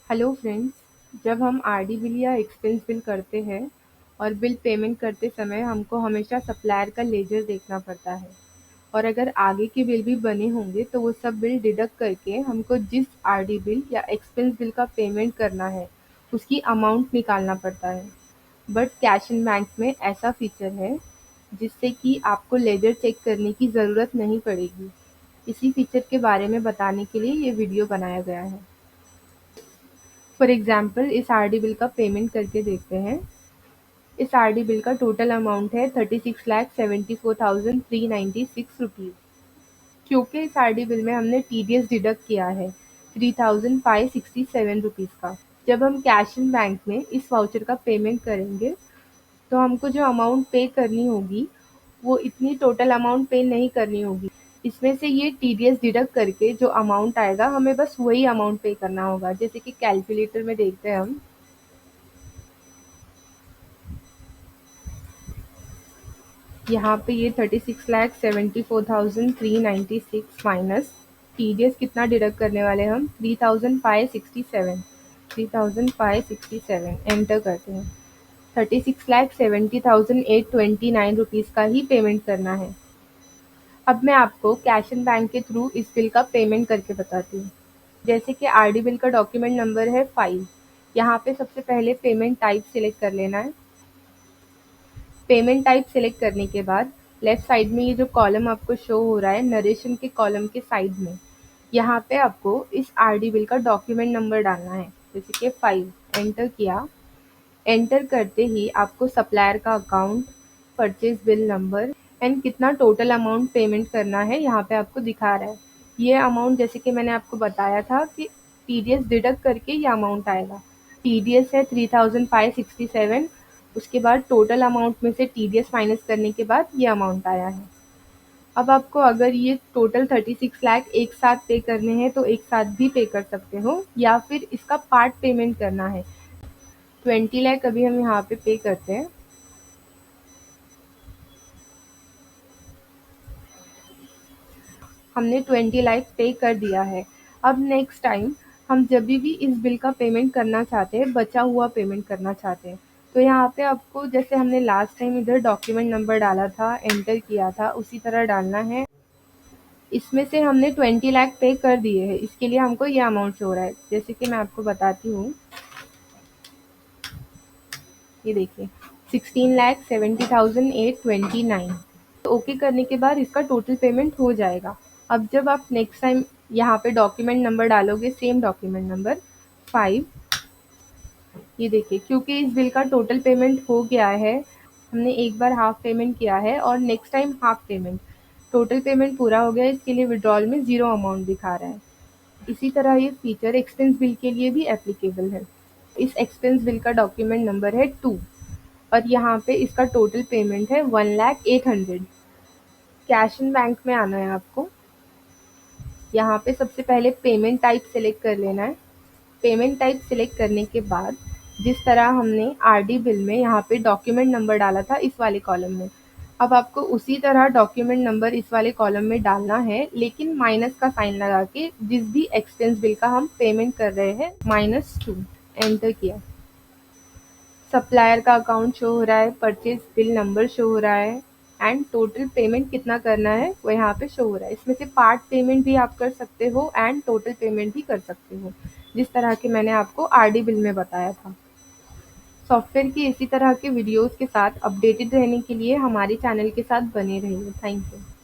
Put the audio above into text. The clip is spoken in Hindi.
हेलो फ्रेंड्स, जब हम आरडी बिल या एक्सपेंस बिल करते हैं और बिल पेमेंट करते समय हमको हमेशा सप्लायर का लेजर देखना पड़ता है। और अगर आगे के बिल भी बने होंगे तो वो सब बिल डिडक्ट करके हमको जिस आरडी बिल या एक्सपेंस बिल का पेमेंट करना है उसकी अमाउंट निकालना पड़ता है। बट कैश इन बैंक में ऐसा फीचर है जिससे कि आपको लेजर चेक करने की ज़रूरत नहीं पड़ेगी। इसी फीचर के बारे में बताने के लिए ये वीडियो बनाया गया है। फॉर एग्जाम्पल इस आरडी बिल का पेमेंट करके देखते हैं। इस आरडी बिल का टोटल अमाउंट है 36,74,396 रुपीज़। क्योंकि इस आरडी बिल में हमने टीडीएस डिडक्ट किया है 3,567 रुपीज़ का। जब हम कैश इन बैंक में इस वाउचर का पेमेंट करेंगे तो हमको जो अमाउंट पे करनी होगी वो इतनी टोटल अमाउंट पे नहीं करनी होगी। इसमें से ये टीडीएस डिडक्ट करके जो अमाउंट आएगा हमें बस वही अमाउंट पे करना होगा। जैसे कि कैलकुलेटर में देखते हैं हम, यहाँ पे ये 36,74,396 माइनस टीडीएस कितना डिडक्ट करने वाले हम 3,567 एंटर करते हैं। 36,70,829 रुपीज़ का ही पेमेंट करना है। अब मैं आपको कैश इन बैंक के थ्रू इस बिल का पेमेंट करके बताती हूँ। जैसे कि आरडी बिल का डॉक्यूमेंट नंबर है 5। यहाँ पे सबसे पहले पेमेंट टाइप सिलेक्ट कर लेना है। पेमेंट टाइप सिलेक्ट करने के बाद लेफ्ट साइड में ये जो कॉलम आपको शो हो रहा है नरेशन के कॉलम के साइड में, यहाँ पे आपको इस आरडी बिल का डॉक्यूमेंट नंबर डालना है। जैसे कि 5 एंटर किया। एंटर करते ही आपको सप्लायर का account, purchase bill number and कितना टोटल अमाउंट पेमेंट करना है यहाँ पे आपको दिखा रहा है। ये अमाउंट जैसे कि मैंने आपको बताया था कि टीडीएस डिडक्ट करके ये अमाउंट आएगा। टीडीएस है 3,567, उसके बाद टोटल अमाउंट में से टीडीएस माइनस करने के बाद ये अमाउंट आया है। अब आपको अगर ये टोटल 36 लाख एक साथ पे करने हैं तो एक साथ भी पे कर सकते हो या फिर इसका पार्ट पेमेंट करना है। 20 लाख अभी हम यहाँ पे करते हैं। हमने 20 लाख पे कर दिया है। अब नेक्स्ट टाइम हम जब भी इस बिल का पेमेंट करना चाहते हैं, बचा हुआ पेमेंट करना चाहते हैं, तो यहाँ पे आपको जैसे हमने लास्ट टाइम इधर डॉक्यूमेंट नंबर डाला था, एंटर किया था, उसी तरह डालना है। इसमें से हमने 20 लाख पे कर दिए हैं, इसके लिए हमको ये अमाउंट शो हो रहा है। जैसे कि मैं आपको बताती हूँ, ये देखिए 16,70,829। ओके करने के बाद इसका टोटल पेमेंट हो जाएगा। अब जब आप नेक्स्ट टाइम यहाँ पे डॉक्यूमेंट नंबर डालोगे, सेम डॉक्यूमेंट नंबर 5, ये देखिए क्योंकि इस बिल का टोटल पेमेंट हो गया है, हमने एक बार हाफ पेमेंट किया है और next time half payment, total payment पूरा हो गया, इसके लिए विड्रॉल में ज़ीरो अमाउंट दिखा रहा है। इसी तरह ये फीचर एक्सपेंस बिल के लिए भी एप्लीकेबल है। इस एक्सपेंस बिल का डॉक्यूमेंट नंबर है 2 और यहाँ पे इसका टोटल पेमेंट है 1,08,000। कैश इन बैंक में आना है आपको। यहाँ पे सबसे पहले पेमेंट टाइप सेलेक्ट कर लेना है। पेमेंट टाइप सेलेक्ट करने के बाद जिस तरह हमने आरडी बिल में यहाँ पे डॉक्यूमेंट नंबर डाला था इस वाले कॉलम में, अब आपको उसी तरह डॉक्यूमेंट नंबर इस वाले कॉलम में डालना है, लेकिन माइनस का साइन लगा के जिस भी एक्सपेंस बिल का हम पेमेंट कर रहे हैं -2 एंटर किया। सप्लायर का अकाउंट शो हो रहा है, परचेज बिल नंबर शो हो रहा है एंड टोटल पेमेंट कितना करना है वो यहाँ पे शो हो रहा है। इसमें से पार्ट पेमेंट भी आप कर सकते हो एंड टोटल पेमेंट भी कर सकते हो, जिस तरह के मैंने आपको आरडी बिल में बताया था। सॉफ्टवेयर की इसी तरह के वीडियोस के साथ अपडेटेड रहने के लिए हमारे चैनल के साथ बने रहिए। Thank you.